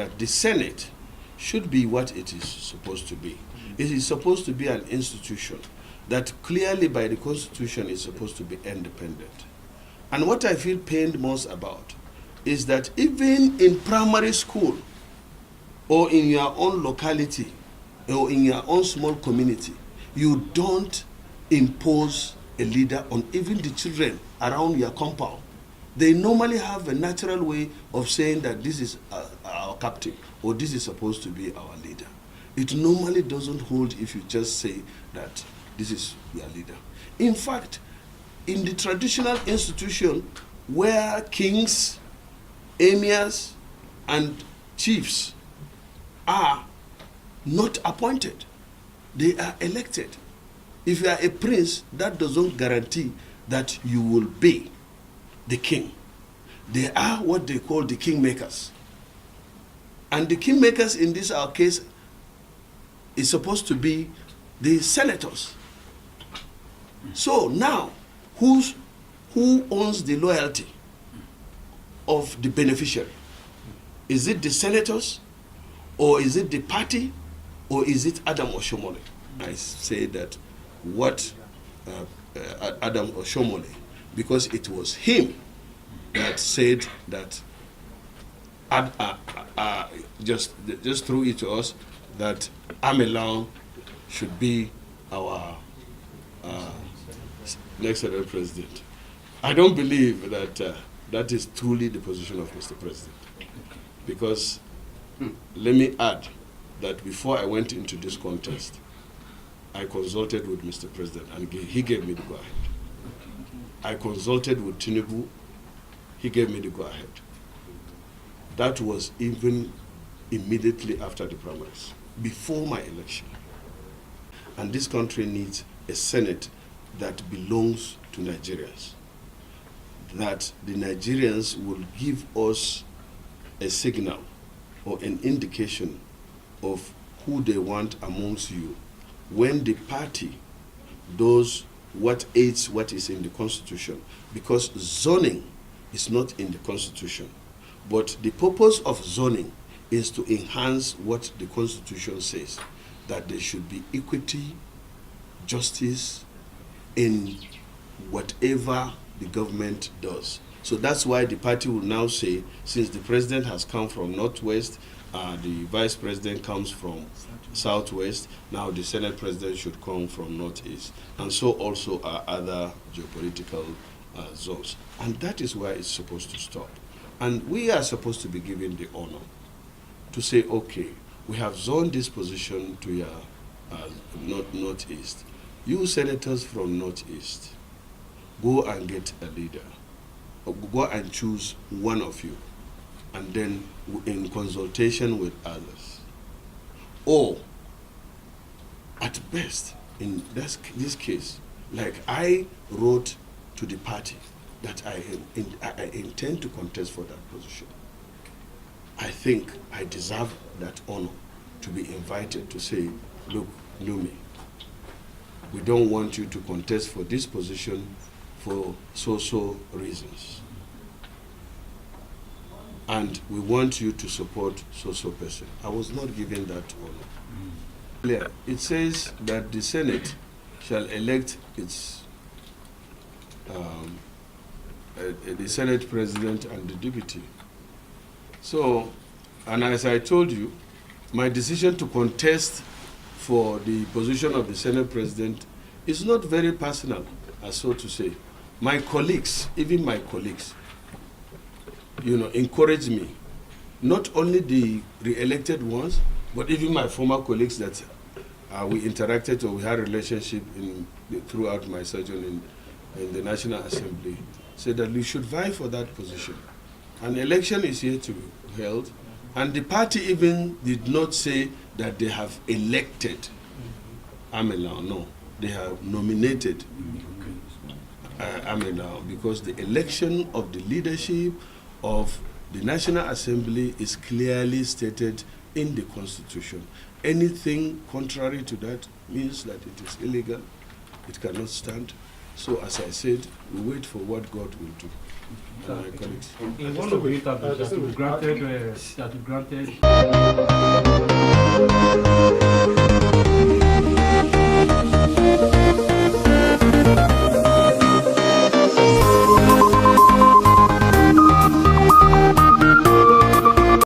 that the Senate should be what it is supposed to be. It is supposed to be an institution that clearly by the Constitution is supposed to be independent. And what I feel pained most about is that even in primary school or in your own locality or in your own small community, you don't impose a leader on even the children around your compound. They normally have a natural way of saying that this is our captain or this is supposed to be our leader. It normally doesn't hold if you just say that this is your leader. In fact, in the traditional institution where kings, emirs, and chiefs are not appointed, they are elected. If you are a prince, that doesn't guarantee that you will be the king. They are what they call the kingmakers. And the kingmakers in this our case is supposed to be the senators. So now, who owns the loyalty of the beneficiary? Is it the senators, or is it the party, or is it Adam Oshiomhole? I say that what Adam Oshiomhole, because it was him that said that, just threw it to us, that Lawan should be our next president. I don't believe that that is truly the position of Mr. President. Because let me add that before I went into this contest, I consulted with Mr. President and he gave me the go-ahead. I consulted with Tinubu, he gave me the go-ahead. That was even immediately after the primaries, before my election. And this country needs a Senate that belongs to Nigerians. That the Nigerians will give us a signal or an indication of who they want amongst you when the party does what aids what is in the Constitution. Because zoning is not in the Constitution. But the purpose of zoning is to enhance what the Constitution says, that there should be equity, justice in whatever the government does. So that's why the party will now say, since the president has come from Northwest, the vice president comes from Southwest, now the Senate president should come from Northeast. And so also are other geopolitical zones. And that is where it's supposed to stop. And we are supposed to be given the honor to say, okay, we have zoned this position to your Northeast. You senators from Northeast, go and get a leader. Go and choose one of you, and then in consultation with others. Or, at best, in this case, like I wrote to the party that I intend to contest for that position. I think I deserve that honor to be invited to say, look, Ndume, we don't want you to contest for this position for so reasons. And we want you to support so person. I was not given that honor. It says that the Senate shall elect its the Senate President and the Deputy. So, and as I told you, my decision to contest for the position of the Senate President is not very personal, as so to say. My colleagues, even my colleagues, encourage me. Not only the re-elected ones, but even my former colleagues that we interacted or we had a relationship throughout my sojourn in the National Assembly, said that we should vie for that position. An election is here to be held, and the party even did not say that they have elected Lawan. No, they have nominated Lawan, because the election of the leadership of the National Assembly is clearly stated in the Constitution. Anything contrary to that means that it is illegal, it cannot stand. So as I said, we wait for what God will do. my colleagues. In one of the interviews that you granted